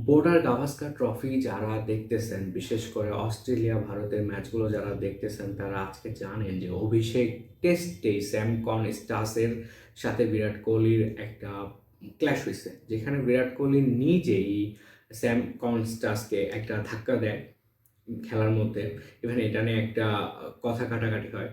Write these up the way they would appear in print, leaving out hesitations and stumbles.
Boarder Gavaskar trophy যারা দেখতেছেন, বিশেষ করে অস্ট্রেলিয়া ভারতের ম্যাচগুলো যারা দেখতেছেন, তারা আজকে জানেন যে অভিষেক টেস্টে স্যাম কনস্টাসের সাথে বিরাট কোহলির একটা ক্ল্যাশ হয়েছে, যেখানে বিরাট কোহলি নিজেই স্যাম কনস্টাসকে একটা ধাক্কা দেয় খেলার মধ্যে। ইভেন এটা নিয়ে একটা কথা কাটাকাটি হয়।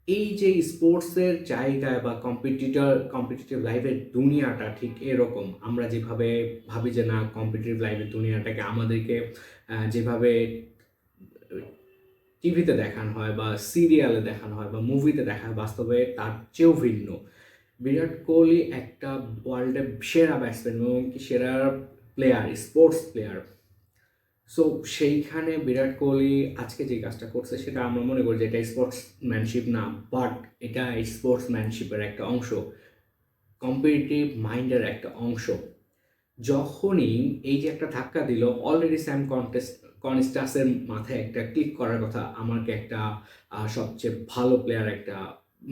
এই যে স্পোর্টসের জায়গায় বা কম্পিটিটিভ লাইফের দুনিয়াটা ঠিক এরকম। আমরা যেভাবে ভাবি যে না, কম্পিটিটিভ লাইফের দুনিয়াটাকে আমাদেরকে যেভাবে টিভিতে দেখানো হয় বা সিরিয়ালে দেখানো হয় বা মুভিতে দেখা হয়, বাস্তবে তার চেয়েও ভিন্ন। বিরাট কোহলি একটা ওয়ার্ল্ডের সেরা ব্যাটসম্যান এবং কি সেরা প্লেয়ার, স্পোর্টস প্লেয়ার। সো সেইখানে বিরাট কোহলি আজকে যে কাজটা করছে সেটা আমরা মনে করি যে এটা স্পোর্টসম্যানশিপ না, বাট এটা স্পোর্টসম্যানশিপের একটা অংশ, কম্পিটিটিভ মাইন্ডের একটা অংশ। যখনই এই যে একটা ধাক্কা দিল, অলরেডি কনস্টাসের মাথায় একটা ক্লিক করার কথা, আমাকে একটা সবচেয়ে ভালো প্লেয়ার একটা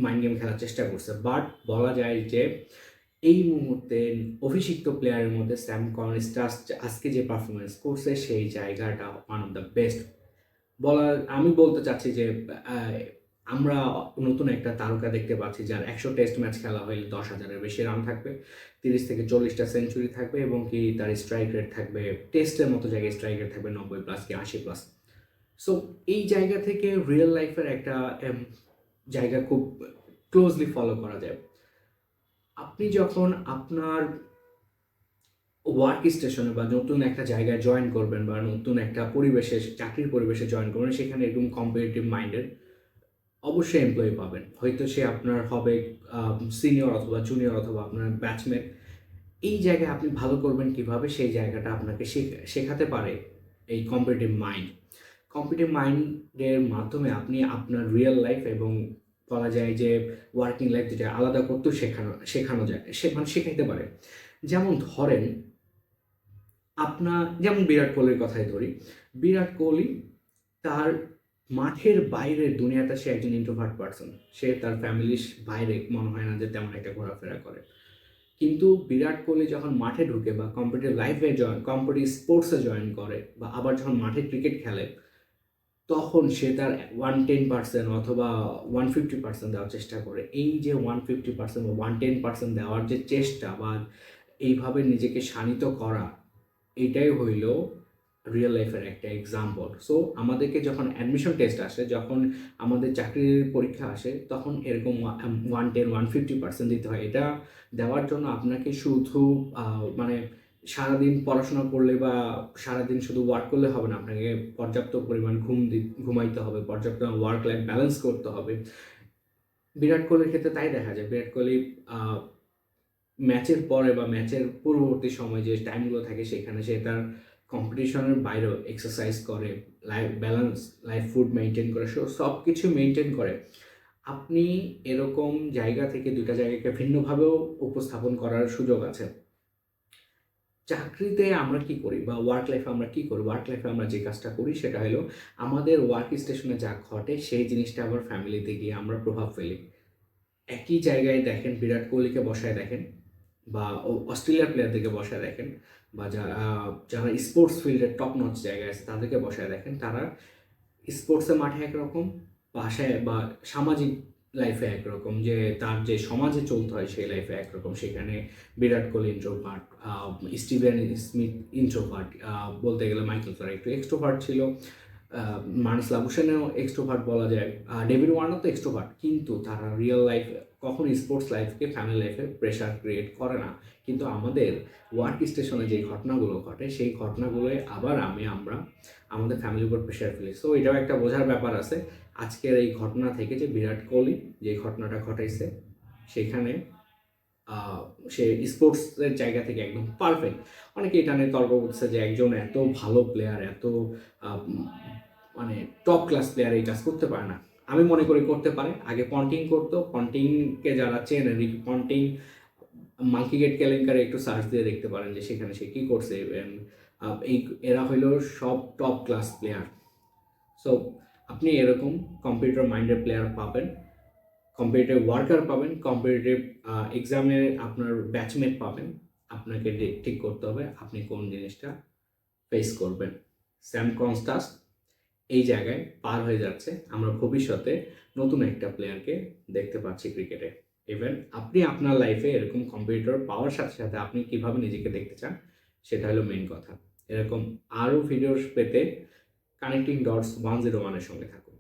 মাইন্ড গেম খেলার চেষ্টা করছে। বাট বলা যায় যে এই মুহূর্তে অভিষিক্ত প্লেয়ারের মধ্যে স্যাম কনস্টাস আজকে যে পারফরমেন্স করছে সেই জায়গাটা ওয়ান অফ দ্য বেস্ট। আমি বলতে চাচ্ছি যে আহ, আমরা নতুন একটা তারকা দেখতে পাচ্ছি যার 100 টেস্ট ম্যাচ খেলা হলে 10,000-এর বেশি রান থাকবে, 30 থেকে 40টা সেঞ্চুরি থাকবে এবং কি তার স্ট্রাইক রেট থাকবে, টেস্টের মতো জায়গায় স্ট্রাইক রেট থাকবে 90+ কি 80+। সো এই জায়গা থেকে রিয়েল লাইফের একটা জায়গা খুব ক্লোজলি ফলো করা যায়। আপনি যখন আপনার ওয়ার্ক স্টেশনে বা নতুন একটা জায়গায় জয়েন করবেন বা নতুন একটা পরিবেশে, চাকরির পরিবেশে জয়েন করবেন, সেখানে একদম কম্পিটিটিভ মাইন্ডেড অবশ্যই এমপ্লয়ি পাবেন। হয়তো সে আপনার হবে সিনিয়র অথবা জুনিয়র অথবা আপনার ব্যাচমেট। এই জায়গায় আপনি ভালো করবেন কিভাবে, সেই জায়গাটা আপনাকে শেখাতে পারে এই কম্পিটিটিভ মাইন্ডের মাধ্যমে আপনি আপনার রিয়েল লাইফ এবং বলা যায় যে ওয়ার্কিং লাইফ যেটা আলাদা করতেও শেখানো যায়, মানে শেখাইতে পারে। যেমন ধরেন, যেমন বিরাট কোহলির কথাই ধরি। বিরাট কোহলি তার মাঠের বাইরের দুনিয়াটা, সে একজন ইন্ট্রোভার্ট পার্সন। সে তার ফ্যামিলির বাইরে মনে হয় না যে তেমন একটা ঘোরাফেরা করে। কিন্তু বিরাট কোহলি যখন মাঠে ঢুকে বা কম্পিটিটিভ স্পোর্টসে জয়েন করে বা আবার যখন মাঠে ক্রিকেট খেলে, তখন সে তার 110% অথবা 150% দেওয়ার চেষ্টা করে। এই যে 150% বা 110% দেওয়ার যে চেষ্টা বা এইভাবে নিজেকে শানিত করা, এটাই হইল রিয়েল লাইফের একটা এক্সাম্পল। সো আমাদেরকে যখন অ্যাডমিশন টেস্ট আসে, যখন আমাদের চাকরির পরীক্ষা আসে, তখন এরকম 110-150% দিতে হয়। এটা দেওয়ার জন্য আপনাকে শুধু মানে সারাদিন পড়াশোনা করলে বা সারাদিন শুধু ওয়ার্ক করলে হবে না, আপনাকে পর্যাপ্ত পরিমাণ ঘুমাইতে হবে, পর্যাপ্ত ওয়ার্ক লাইফ ব্যালেন্স করতে হবে। বিরাট কোহলির ক্ষেত্রে তাই দেখা যায়। বিরাট কোহলি ম্যাচের পরে বা ম্যাচের পূর্ববর্তী সময় যে টাইমগুলো থাকে, সেখানে সে তার কম্পিটিশনের বাইরেও এক্সারসাইজ করে, life balance, life food maintain করে, সব কিছু মেনটেন করে। আপনি এরকম জায়গা থেকে দুইটা জায়গাকে ভিন্নভাবেও উপস্থাপন করার সুযোগ আছে। চাকরিতে আমরা কি করি বা ওয়ার্ক লাইফে আমরা কি করি? ওয়ার্ক লাইফে আমরা যে কাজটা করি সেটা হলো, আমাদের ওয়ার্ক স্টেশনে যা ঘটে সেই জিনিসটা আবার ফ্যামিলিতে গিয়ে আমরা প্রভাব ফেলি। একই জায়গায় দেখেন, বিরাট কোহলিকে বসায় দেখেন বা অস্ট্রেলিয়ার প্লেয়ারদেরকে বসায় দেখেন, বা যারা স্পোর্টস ফিল্ডের টপ নচ জায়গায় আছে তাদেরকে বসায় দেখেন। তারা স্পোর্টসের মাঠে একরকম, বাসায় বা সামাজিক লাইফে একরকম, যে তার যে সমাজে চলতে হয় সেই লাইফে একরকম। সেখানে Virat Kohli introvert, Steven Smith introvert, বলতে গেলে মাইকেল ক্লার্ক একটু এক্সট্রোভার্ট ছিল, মানিস লাবুশেনও এক্সট্রোভার্ট বলা যায়, ডেভিড ওয়ার্নার তো এক্সট্রোভার্ট, কিন্তু তারা রিয়েল লাইফ কখনো স্পোর্টস লাইফকে ফ্যামিলি লাইফে প্রেশার ক্রিয়েট করে না। কিন্তু আমাদের ওয়ার্ক স্টেশনে যে ঘটনাগুলো ঘটে সেই ঘটনাগুলোই আবার আমরা আমাদের ফ্যামিলির উপর প্রেশার ফেলি। সো এটাও একটা বোঝার ব্যাপার আছে আজকের এই ঘটনা থেকে, যে বিরাট কোহলি যে ঘটনাটা ঘটাইছে সেখানে সে স্পোর্টসের জায়গা থেকে একদম পারফেক্ট। অনেকে এটা নিয়ে তর্ক করছে যে একজন এত ভালো প্লেয়ার, এত মানে টপ ক্লাস প্লেয়ার এই কাজ করতে পারে না। আমি মনে করি করতে পারে। আগে পন্টিং করতো, পন্টিংকে যারা চেনে, রিকি পন্টিং, মাঙ্কি গেট কেলেঙ্কারি একটু সার্চ দিয়ে দেখতে পারেন যে সেখানে সে কী করছে। এই এরা হইল সব টপ ক্লাস প্লেয়ার। সো আপনি এরকম কম্পিউটার মাইন্ডেড প্লেয়ার পাবেন, কম্পিটিটিভ ওয়ার্কার পাবেন, কম্পিটিটিভ এক্সামে আপনার ব্যাচমেট পাবেন। আপনাকে ঠিক করতে হবে আপনি কোন জিনিসটা ফেস করবেন। স্যাম কনস্টাস এই জায়গায় পার হয়ে যাচ্ছে, আমরা ভবিষ্যতে নতুন একটা প্লেয়ারকে দেখতে পাচ্ছি ক্রিকেটে। ইভেন আপনি আপনার লাইফে এরকম কম্পিটিটর পাওয়ার সাথে সাথে আপনি কিভাবে নিজেকে দেখতে চান সেটা হলো মেইন কথা। এরকম আরও ভিডিওস পেতে কানেক্টিং ডটস 101 এর সঙ্গে থাকুন।